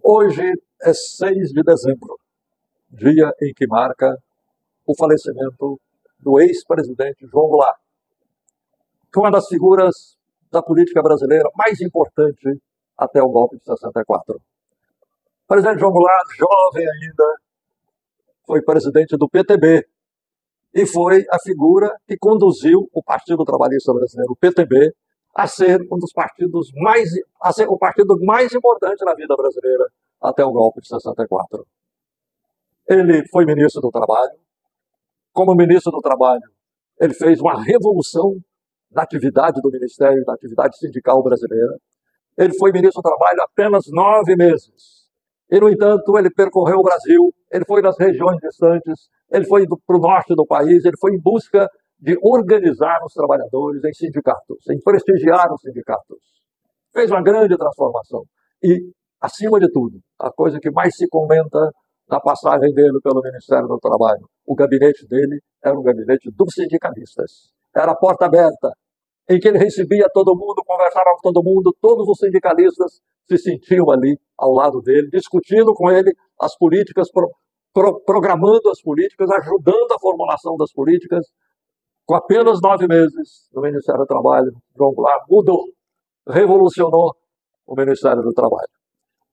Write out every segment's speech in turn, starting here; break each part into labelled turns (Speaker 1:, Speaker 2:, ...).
Speaker 1: Hoje é 6 de dezembro, dia em que marca o falecimento do ex-presidente João Goulart, que é uma das figuras da política brasileira mais importante até o golpe de 64. O presidente João Goulart, jovem ainda, foi presidente do PTB e foi a figura que conduziu o Partido Trabalhista Brasileiro, o PTB, a ser um dos partidos o partido mais importante na vida brasileira até o golpe de 64. Ele foi ministro do Trabalho. Como ministro do Trabalho, ele fez uma revolução na atividade do Ministério, da atividade sindical brasileira. Ele foi ministro do Trabalho apenas 9 meses. E, no entanto, ele percorreu o Brasil, ele foi nas regiões distantes, ele foi para o norte do país, ele foi em busca de organizar os trabalhadores em sindicatos, em prestigiar os sindicatos. Fez uma grande transformação. E, acima de tudo, a coisa que mais se comenta na passagem dele pelo Ministério do Trabalho, o gabinete dele era um gabinete dos sindicalistas. Era a porta aberta, em que ele recebia todo mundo, conversava com todo mundo, todos os sindicalistas se sentiam ali ao lado dele, discutindo com ele as políticas, programando as políticas, ajudando a formulação das políticas. Com apenas 9 meses no Ministério do Trabalho, João Goulart mudou, revolucionou o Ministério do Trabalho.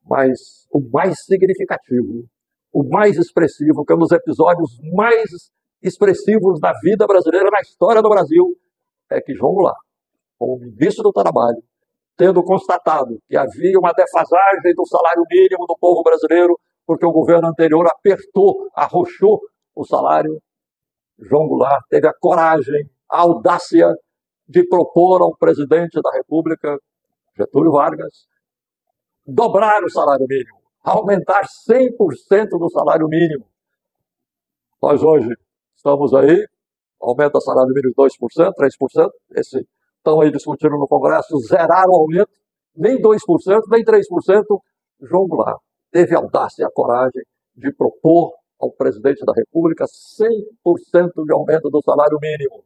Speaker 1: Mas o mais significativo, o mais expressivo, que é um dos episódios mais expressivos da vida brasileira, na história do Brasil, é que João Goulart, como ministro do Trabalho, tendo constatado que havia uma defasagem do salário mínimo do povo brasileiro, porque o governo anterior apertou, arrochou o salário, João Goulart teve a coragem, a audácia de propor ao presidente da República, Getúlio Vargas, dobrar o salário mínimo, aumentar 100% do salário mínimo. Nós hoje estamos aí, aumenta o salário mínimo 2%, 3%, estão aí discutindo no Congresso, zerar o aumento, nem 2%, nem 3%. João Goulart teve a audácia e a coragem de propor ao presidente da República 100% de aumento do salário mínimo.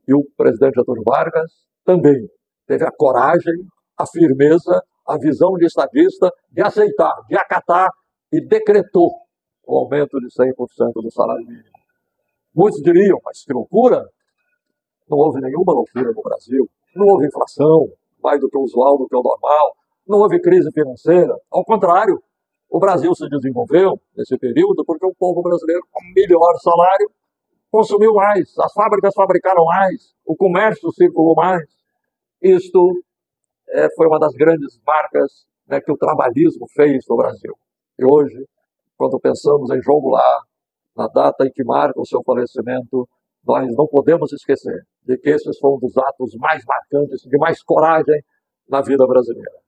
Speaker 1: E o presidente Getúlio Vargas também teve a coragem, a firmeza, a visão de estadista de aceitar, de acatar e decretou o aumento de 100% do salário mínimo. Muitos diriam, mas que loucura! Não houve nenhuma loucura no Brasil. Não houve inflação, mais do que o usual, do que o normal. Não houve crise financeira. Ao contrário, o Brasil se desenvolveu nesse período porque o povo brasileiro, com melhor salário, consumiu mais, as fábricas fabricaram mais, o comércio circulou mais. Isto foi uma das grandes marcas, né, que o trabalhismo fez no Brasil. E hoje, quando pensamos em João Goulart, na data em que marca o seu falecimento, nós não podemos esquecer de que esse foi um dos atos mais marcantes, de mais coragem na vida brasileira.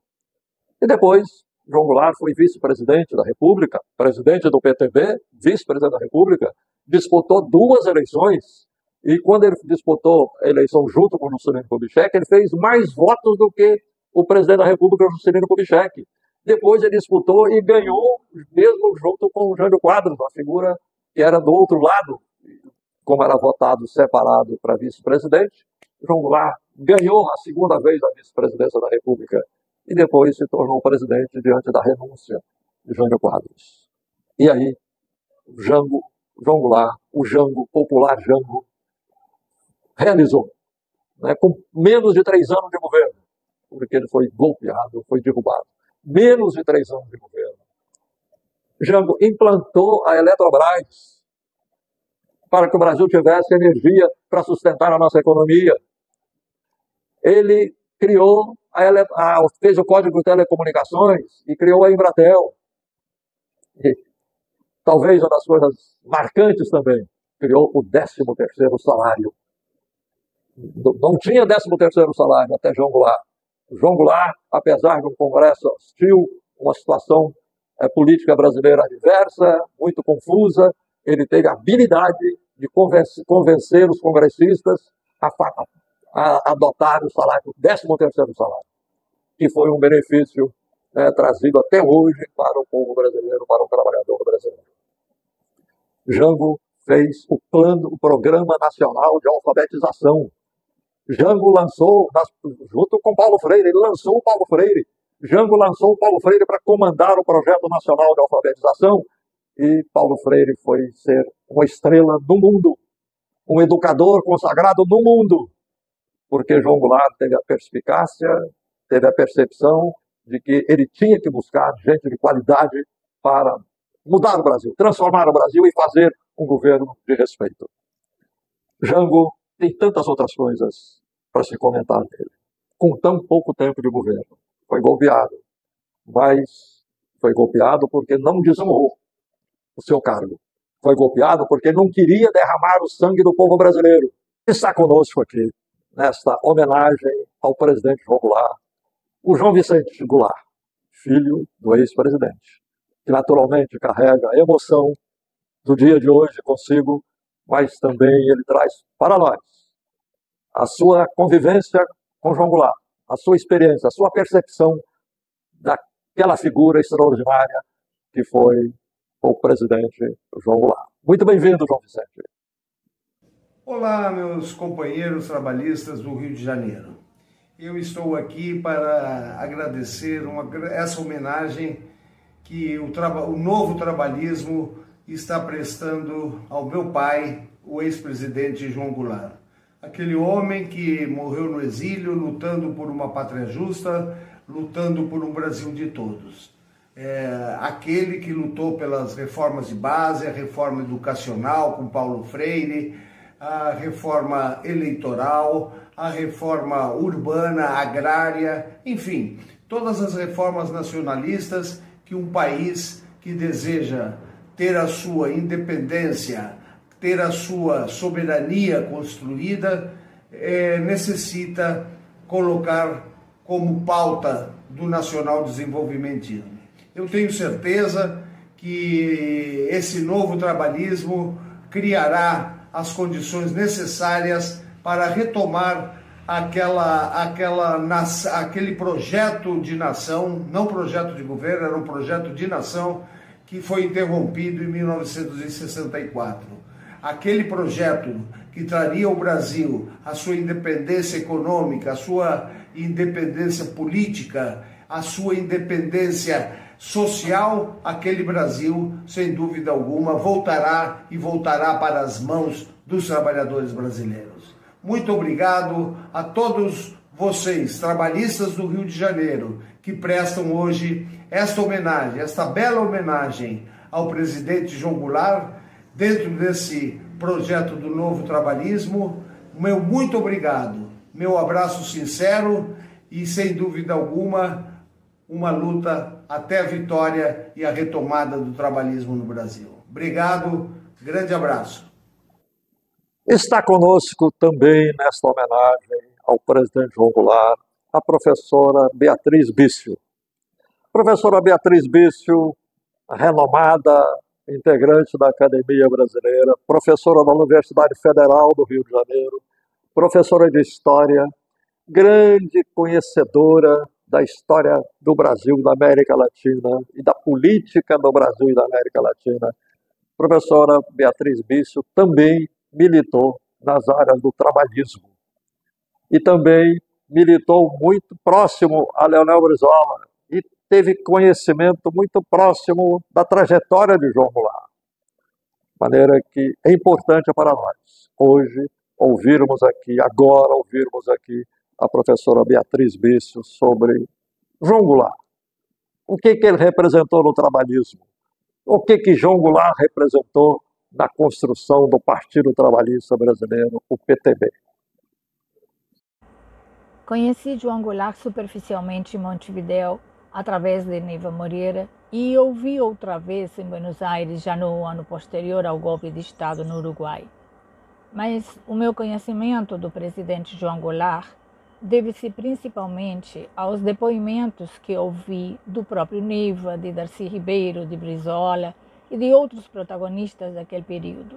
Speaker 1: E depois, João Goulart foi vice-presidente da República, presidente do PTB, vice-presidente da República, disputou 2 eleições, e quando ele disputou a eleição junto com o Juscelino Kubitschek, ele fez mais votos do que o presidente da República, Juscelino Kubitschek. Depois ele disputou e ganhou, mesmo junto com o Jânio Quadros, uma figura que era do outro lado, como era votado separado para vice-presidente. João Goulart ganhou a 2ª vez a vice-presidência da República e depois se tornou presidente diante da renúncia de Jânio Quadros. E aí, João Goulart, o Jango, popular Jango, realizou, né, com menos de 3 anos de governo, porque ele foi golpeado, foi derrubado. Menos de 3 anos de governo. Jango implantou a Eletrobras para que o Brasil tivesse energia para sustentar a nossa economia. Ele criou fez o Código de Telecomunicações e criou a Embratel. E, talvez uma das coisas marcantes também, criou o 13º salário. Não tinha 13º salário até João Goulart. João Goulart, apesar de um Congresso hostil, uma situação política brasileira adversa, muito confusa, ele teve a habilidade de convencer os congressistas a adotar o salário, o 13º salário, que foi um benefício trazido até hoje para o povo brasileiro, para o trabalhador brasileiro. Jango fez o Programa Nacional de Alfabetização. Jango lançou, junto com Paulo Freire, ele lançou o Paulo Freire. Jango lançou o Paulo Freire para comandar o projeto nacional de alfabetização e Paulo Freire foi ser uma estrela no mundo, um educador consagrado no mundo, porque João Goulart teve a perspicácia, teve a percepção de que ele tinha que buscar gente de qualidade para mudar o Brasil, transformar o Brasil e fazer um governo de respeito. Jango tem tantas outras coisas para se comentar dele, com tão pouco tempo de governo. Foi golpeado, mas foi golpeado porque não desonrou o seu cargo. Foi golpeado porque não queria derramar o sangue do povo brasileiro. Está conosco aqui, nesta homenagem ao presidente João Goulart, o João Vicente Goulart, filho do ex-presidente, que naturalmente carrega a emoção do dia de hoje consigo, mas também ele traz para nós a sua convivência com João Goulart, a sua experiência, a sua percepção daquela figura extraordinária que foi o presidente João Goulart. Muito bem-vindo, João Vicente.
Speaker 2: Olá, meus companheiros trabalhistas do Rio de Janeiro. Eu estou aqui para agradecer essa homenagem que o novo trabalhismo está prestando ao meu pai, o ex-presidente João Goulart. Aquele homem que morreu no exílio, lutando por uma pátria justa, lutando por um Brasil de todos. Aquele que lutou pelas reformas de base, a reforma educacional com Paulo Freire, a reforma eleitoral, a reforma urbana, agrária, enfim, todas as reformas nacionalistas que um país que deseja ter a sua independência, ter a sua soberania construída, necessita colocar como pauta do nacional desenvolvimentismo. Eu tenho certeza que esse novo trabalhismo criará as condições necessárias para retomar aquele projeto de nação, não projeto de governo, era um projeto de nação que foi interrompido em 1964. Aquele projeto que traria ao Brasil a sua independência econômica, a sua independência política, a sua independência social, aquele Brasil, sem dúvida alguma, voltará para as mãos dos trabalhadores brasileiros. Muito obrigado a todos vocês, trabalhistas do Rio de Janeiro, que prestam hoje esta homenagem, esta bela homenagem ao presidente João Goulart, dentro desse projeto do novo trabalhismo. Meu muito obrigado, meu abraço sincero e, sem dúvida alguma, uma luta até a vitória e a retomada do trabalhismo no Brasil. Obrigado, grande abraço.
Speaker 1: Está conosco também, nesta homenagem ao presidente João Goulart, a professora Beatriz Bício. Professora Beatriz Bício, renomada integrante da Academia Brasileira, professora da Universidade Federal do Rio de Janeiro, professora de História, grande conhecedora da história do Brasil e da América Latina e da política do Brasil e da América Latina. Professora Beatriz Bício também militou nas áreas do trabalhismo e também militou muito próximo a Leonel Brizola e teve conhecimento muito próximo da trajetória de João Goulart. De maneira que é importante para nós, hoje, ouvirmos aqui a professora Beatriz Bício sobre João Goulart. O que ele representou no trabalhismo? O que João Goulart representou na construção do Partido Trabalhista Brasileiro, o PTB?
Speaker 3: Conheci João Goulart superficialmente em Montevidéu, através de Neiva Moreira, e ouvi outra vez em Buenos Aires, já no ano posterior ao golpe de Estado no Uruguai. Mas o meu conhecimento do presidente João Goulart deve-se principalmente aos depoimentos que ouvi do próprio Neiva, de Darcy Ribeiro, de Brizola e de outros protagonistas daquele período.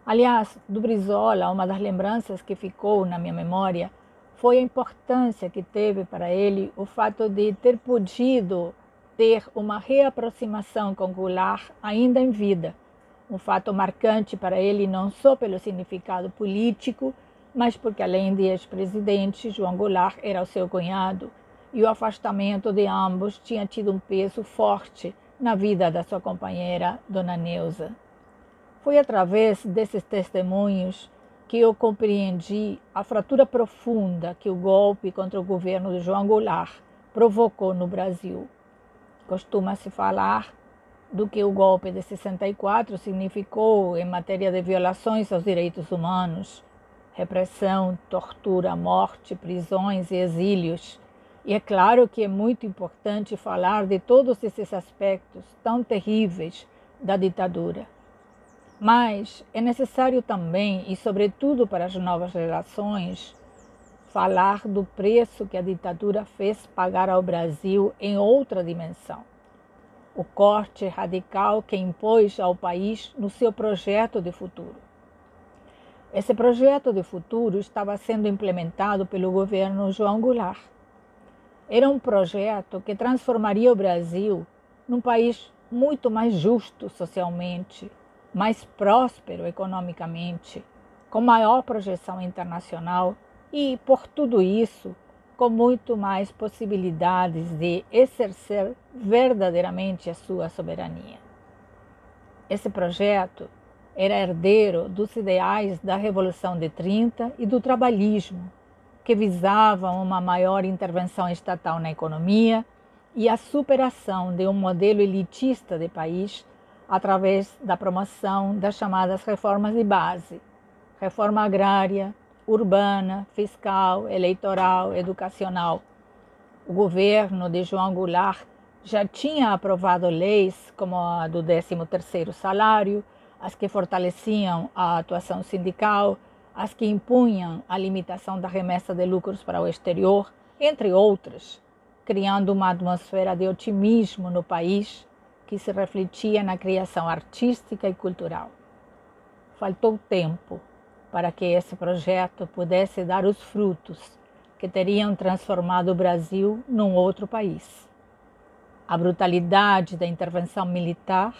Speaker 3: Aliás, do Brizola, uma das lembranças que ficou na minha memória foi a importância que teve para ele o fato de ter podido ter uma reaproximação com Goulart ainda em vida. Um fato marcante para ele não só pelo significado político, mas porque além de ex-presidente, João Goulart era o seu cunhado e o afastamento de ambos tinha tido um peso forte na vida da sua companheira, Dona Neuza. Foi através desses testemunhos que eu compreendi a fratura profunda que o golpe contra o governo de João Goulart provocou no Brasil. Costuma-se falar do que o golpe de 64 significou em matéria de violações aos direitos humanos, repressão, tortura, morte, prisões e exílios. E é claro que é muito importante falar de todos esses aspectos tão terríveis da ditadura. Mas é necessário também, e sobretudo para as novas gerações, falar do preço que a ditadura fez pagar ao Brasil em outra dimensão. O corte radical que impôs ao país no seu projeto de futuro. Esse projeto de futuro estava sendo implementado pelo governo João Goulart. Era um projeto que transformaria o Brasil num país muito mais justo socialmente, mais próspero economicamente, com maior projeção internacional e, por tudo isso, com muito mais possibilidades de exercer verdadeiramente a sua soberania. Esse projeto era herdeiro dos ideais da Revolução de 30 e do trabalhismo, que visavam uma maior intervenção estatal na economia e a superação de um modelo elitista de país através da promoção das chamadas reformas de base, reforma agrária, urbana, fiscal, eleitoral, educacional. O governo de João Goulart já tinha aprovado leis como a do 13º salário, as que fortaleciam a atuação sindical, as que impunham a limitação da remessa de lucros para o exterior, entre outras, criando uma atmosfera de otimismo no país que se refletia na criação artística e cultural. Faltou tempo para que esse projeto pudesse dar os frutos que teriam transformado o Brasil num outro país. A brutalidade da intervenção militar,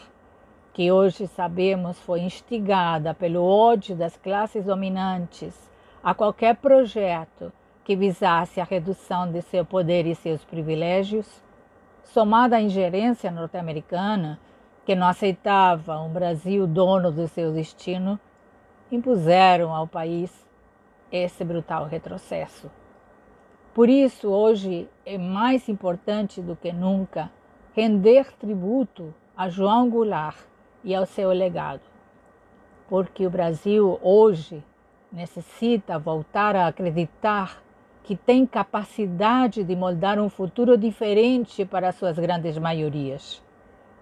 Speaker 3: que hoje sabemos foi instigada pelo ódio das classes dominantes a qualquer projeto que visasse a redução de seu poder e seus privilégios, somada à ingerência norte-americana, que não aceitava um Brasil dono do seu destino, impuseram ao país esse brutal retrocesso. Por isso, hoje é mais importante do que nunca render tributo a João Goulart e ao seu legado, porque o Brasil hoje necessita voltar a acreditar que tem capacidade de moldar um futuro diferente para suas grandes maiorias.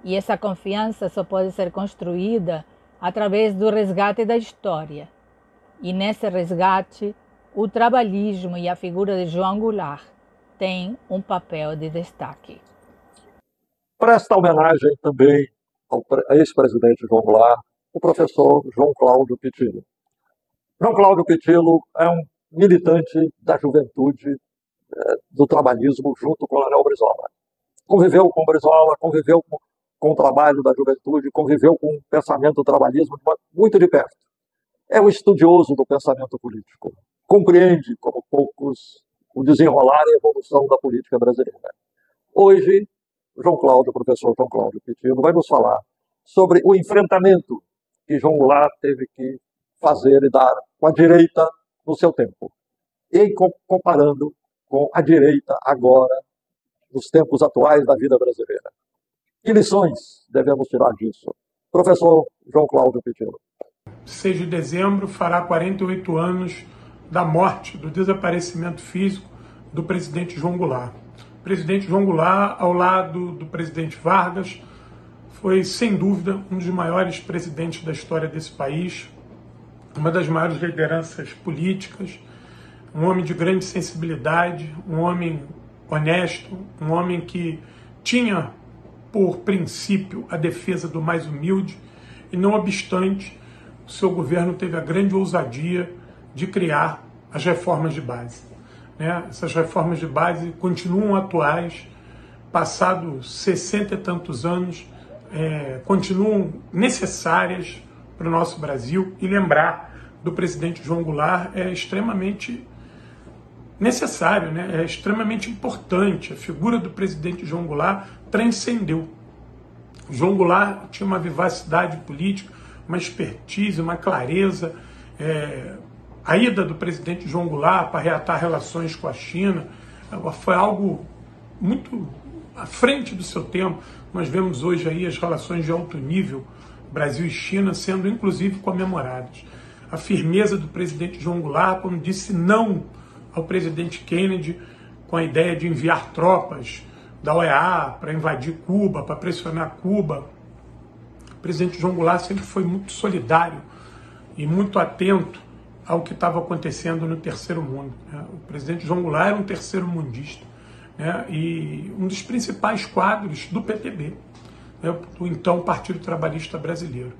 Speaker 3: E essa confiança só pode ser construída através do resgate da história. E nesse resgate, o trabalhismo e a figura de João Goulart têm um papel de destaque.
Speaker 1: Presta homenagem também ao ex-presidente João Goulart, o professor João Cláudio Pitillo. João Cláudio Pitillo é um militante da juventude do trabalhismo junto com o Leonel Brizola. Conviveu com o Brizola, conviveu com o trabalho da juventude, conviveu com o pensamento do trabalhismo muito de perto. É um estudioso do pensamento político. Compreende, como poucos, o desenrolar e a evolução da política brasileira. Hoje, o professor João Cláudio Pitillo vai nos falar sobre o enfrentamento que João Goulart teve que fazer e dar com a direita no seu tempo, e comparando com a direita agora, nos tempos atuais da vida brasileira. Que lições devemos tirar disso? Professor João Cláudio Pitillo.
Speaker 4: 6 de dezembro fará 48 anos da morte, do desaparecimento físico do presidente João Goulart. O presidente João Goulart, ao lado do presidente Vargas, foi, sem dúvida, um dos maiores presidentes da história desse país, uma das maiores lideranças políticas, um homem de grande sensibilidade, um homem honesto, um homem que tinha por princípio a defesa do mais humilde e, não obstante, o seu governo teve a grande ousadia de criar as reformas de base. Essas reformas de base continuam atuais, passados 60 e tantos anos, continuam necessárias para o nosso Brasil, e lembrar do presidente João Goulart é extremamente necessário, né? É extremamente importante. A figura do presidente João Goulart transcendeu. O João Goulart tinha uma vivacidade política, uma expertise, uma clareza. A ida do presidente João Goulart para reatar relações com a China foi algo muito à frente do seu tempo. Nós vemos hoje aí as relações de alto nível Brasil e China sendo inclusive comemoradas. A firmeza do presidente João Goulart quando disse não ao presidente Kennedy com a ideia de enviar tropas da OEA para invadir Cuba, para pressionar Cuba. O presidente João Goulart sempre foi muito solidário e muito atento ao que estava acontecendo no terceiro mundo. O presidente João Goulart era um terceiro mundista, e um dos principais quadros do PTB, do então Partido Trabalhista Brasileiro.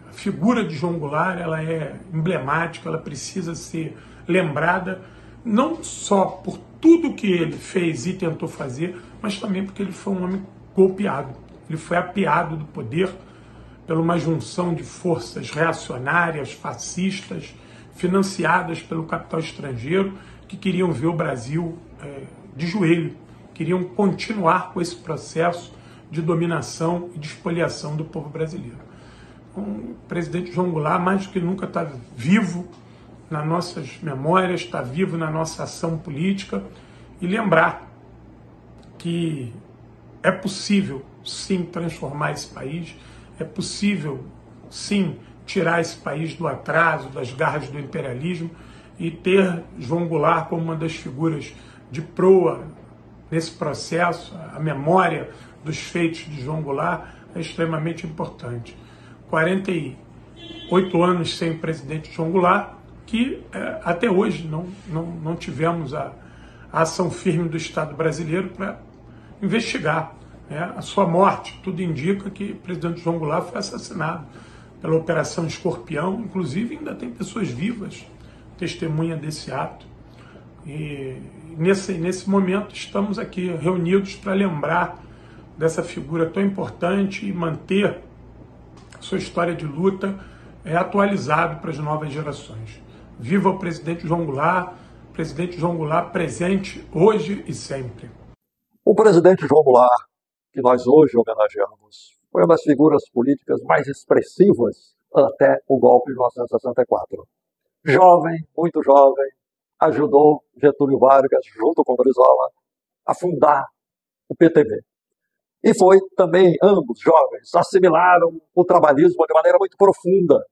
Speaker 4: A figura de João Goulart ela é emblemática, ela precisa ser lembrada, não só por tudo que ele fez e tentou fazer, mas também porque ele foi um homem golpeado. Ele foi apeado do poder por uma junção de forças reacionárias, fascistas, financiadas pelo capital estrangeiro, que queriam ver o Brasil de joelho, queriam continuar com esse processo de dominação e de espoliação do povo brasileiro. Então, o presidente João Goulart, mais do que nunca, está vivo nas nossas memórias, está vivo na nossa ação política, e lembrar que é possível, sim, transformar esse país, é possível, sim, tirar esse país do atraso, das garras do imperialismo, e ter João Goulart como uma das figuras de proa nesse processo. A memória dos feitos de João Goulart é extremamente importante. 48 anos sem o presidente João Goulart, que até hoje não tivemos a ação firme do Estado brasileiro para investigar a sua morte. Tudo indica que o presidente João Goulart foi assassinado pela Operação Escorpião, inclusive ainda tem pessoas vivas, testemunha desse ato. E nesse momento estamos aqui reunidos para lembrar dessa figura tão importante e manter sua história de luta atualizado para as novas gerações. Viva o presidente João Goulart presente hoje e sempre.
Speaker 1: O presidente João Goulart, que nós hoje homenageamos, foi uma das figuras políticas mais expressivas até o golpe de 1964. Jovem, muito jovem, ajudou Getúlio Vargas, junto com Brizola, a fundar o PTB. E foi também, ambos jovens, assimilaram o trabalhismo de maneira muito profunda,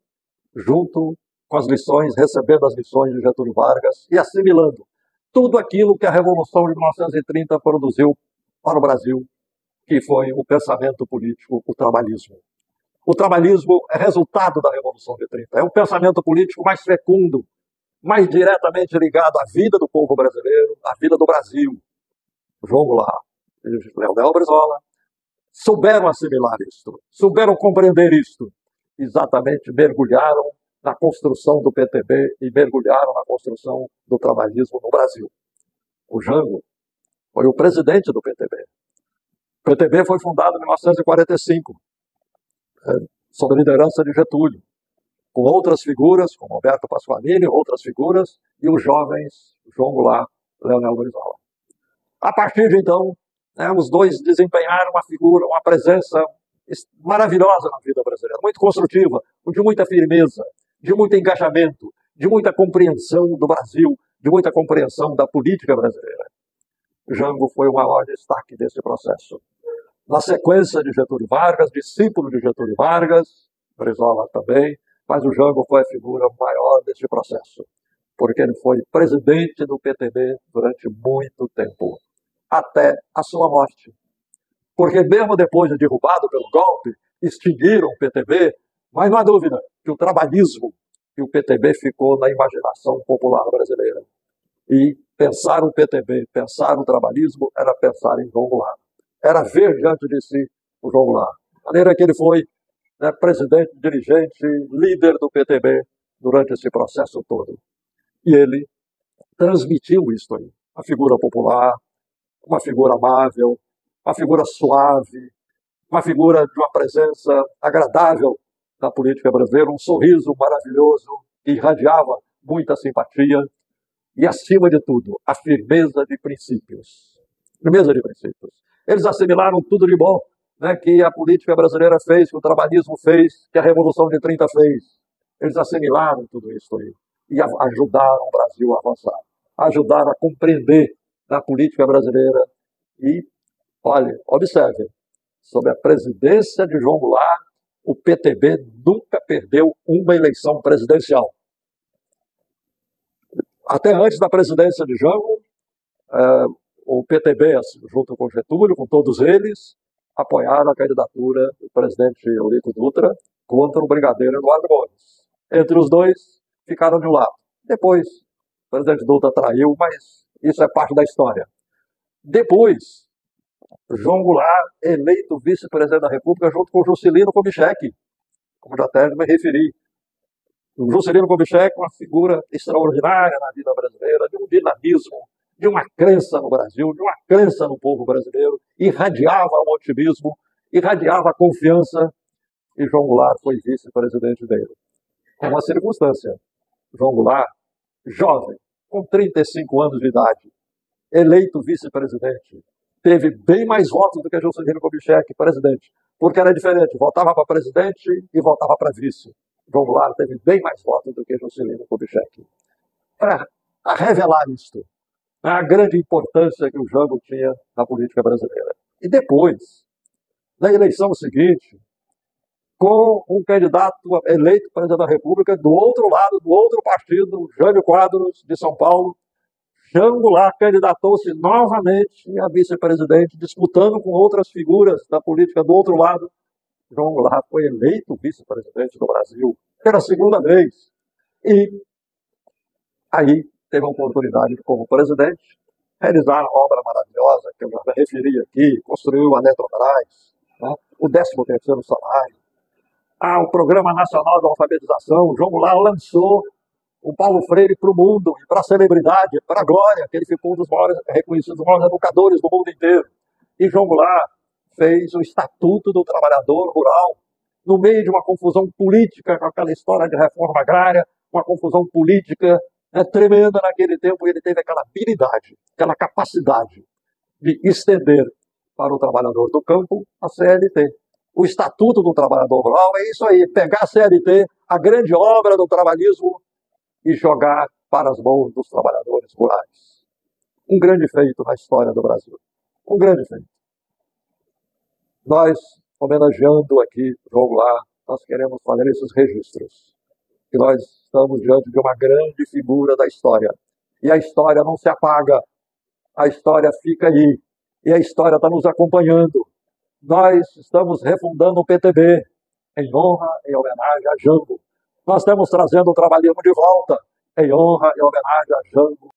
Speaker 1: junto com as lições, recebendo as lições de Getúlio Vargas e assimilando tudo aquilo que a Revolução de 1930 produziu para o Brasil, que foi o pensamento político, o trabalhismo. O trabalhismo é resultado da Revolução de 30. É um pensamento político mais fecundo, mais diretamente ligado à vida do povo brasileiro, à vida do Brasil. João Goulart e Leonel Brizola souberam assimilar isto, souberam compreender isto. Exatamente mergulharam na construção do PTB e mergulharam na construção do trabalhismo no Brasil. O Jango foi o presidente do PTB. O PTB foi fundado em 1945, sob a liderança de Getúlio, com outras figuras, como Alberto Pasqualini, outras figuras, e os jovens João Goulart e Leonel Brizola. A partir de então, os dois desempenharam uma figura, uma presença maravilhosa na vida brasileira, muito construtiva, de muita firmeza, de muito engajamento, de muita compreensão do Brasil, de muita compreensão da política brasileira. Jango foi o maior destaque desse processo. Na sequência de Getúlio Vargas, discípulo de Getúlio Vargas, Brizola também, mas o Jango foi a figura maior desse processo, porque ele foi presidente do PTB durante muito tempo, até a sua morte. Porque mesmo depois de derrubado pelo golpe, extinguiram o PTB, mas não há dúvida que o trabalhismo e o PTB ficou na imaginação popular brasileira. E pensar o PTB, pensar o trabalhismo, era pensar em João Goulart. Era ver diante de si o João Goulart. De maneira que ele foi presidente, dirigente, líder do PTB durante esse processo todo. E ele transmitiu isso aí. A figura popular, uma figura amável, uma figura suave, uma figura de uma presença agradável na política brasileira, um sorriso maravilhoso que irradiava muita simpatia. e, acima de tudo, a firmeza de princípios. Firmeza de princípios. Eles assimilaram tudo de bom, né, que a política brasileira fez, que o trabalhismo fez, que a Revolução de 30 fez. Eles assimilaram tudo isso aí e ajudaram o Brasil a avançar, ajudaram a compreender a política brasileira. E, olha, observe, sob a presidência de João Goulart, o PTB nunca perdeu uma eleição presidencial. Até antes da presidência de Jango, o PTB, junto com Getúlio, com todos eles, apoiaram a candidatura do presidente Eurico Dutra contra o brigadeiro Eduardo Gomes. Entre os dois, ficaram de um lado. Depois, o presidente Dutra traiu, mas isso é parte da história. Depois, João Goulart, eleito vice-presidente da República, junto com Juscelino Kubitschek, como já até me referi. O Juscelino Kubitschek, uma figura extraordinária na vida brasileira, de um dinamismo, de uma crença no Brasil, de uma crença no povo brasileiro, irradiava o otimismo, irradiava a confiança, e João Goulart foi vice-presidente dele. É uma circunstância. João Goulart, jovem, com 35 anos de idade, eleito vice-presidente, teve bem mais votos do que Juscelino Kubitschek, presidente, porque era diferente, votava para presidente e votava para vice. João Goulart teve bem mais votos do que Juscelino Kubitschek. Para revelar isto, a grande importância que o Jango tinha na política brasileira. E depois, na eleição seguinte, com um candidato eleito presidente da República do outro lado, do outro partido, Jânio Quadros, de São Paulo, João Goulart candidatou-se novamente a vice-presidente, disputando com outras figuras da política do outro lado. João Goulart foi eleito vice-presidente do Brasil pela segunda vez. E aí teve a oportunidade, como presidente, realizar a obra maravilhosa que eu já referi aqui, construiu a Eletrobras, né, o 13º salário, o Programa Nacional de Alfabetização. João Goulart lançou o Paulo Freire para o mundo, e para a celebridade, para a glória, que ele ficou um dos maiores, reconhecidos maiores educadores do mundo inteiro. E João Goulart fez o Estatuto do Trabalhador Rural, no meio de uma confusão política, com aquela história de reforma agrária, uma confusão política tremenda naquele tempo, e ele teve aquela habilidade, aquela capacidade de estender para o trabalhador do campo a CLT. O Estatuto do Trabalhador Rural é isso aí, pegar a CLT, a grande obra do trabalhismo, e jogar para as mãos dos trabalhadores rurais. Um grande feito na história do Brasil. Um grande feito. Nós, homenageando aqui João Goulart, nós queremos fazer esses registros. Que nós estamos diante de uma grande figura da história. E a história não se apaga. A história fica aí. E a história está nos acompanhando. Nós estamos refundando o PTB em honra e homenagem a Jango. Nós estamos trazendo o trabalhismo de volta, em honra e homenagem a Jango.